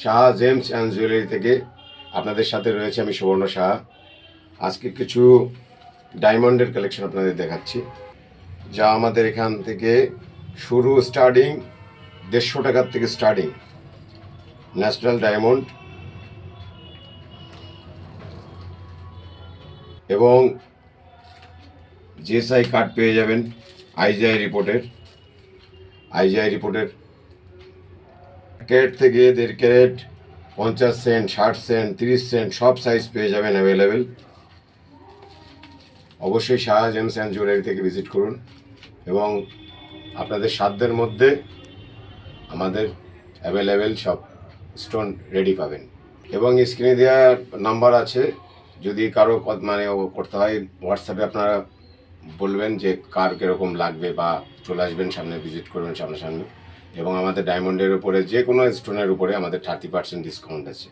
Shah James and jewellery থেকে আপনাদের সাথে রয়েছে আমি সুবর্ণ শাহ। আজকে কিছু ডায়মন্ডের কালেকশন আপনাদের দেখাচ্ছি, যা আমাদের এখান থেকে শুরু স্টার্টিং 150 টাকার থেকে স্টার্টিং। ন্যাচারাল ডায়মন্ড এবং জিএসআই কার্ড পেয়ে যাবেন আইজিআই রিপোর্টের ক্যারেট থেকে 1.5 ক্যারেট, 50 সেন্ট, 60 সেন্ট, 30 সেন্ট সব সাইজ পেয়ে যাবেন অ্যাভেলেবেল। অবশ্যই শাহ জেমস অ্যান্ড জুয়েলারি থেকে ভিজিট করুন এবং আপনাদের সাধ্যের মধ্যে আমাদের অ্যাভেলেবেল সব স্টোন রেডি পাবেন। এবং স্ক্রিনে দেওয়া নাম্বার আছে, যদি কারো করতে হয় হোয়াটসঅ্যাপে আপনারা বলবেন যে কার কীরকম লাগবে, বা চলে আসবেন সামনে, ভিজিট করবেন সামনাসামনি। এবং আমাদের ডায়মন্ডের উপরে যে কোনো স্টোনের উপরে আমাদের 30% ডিসকাউন্ট আছে।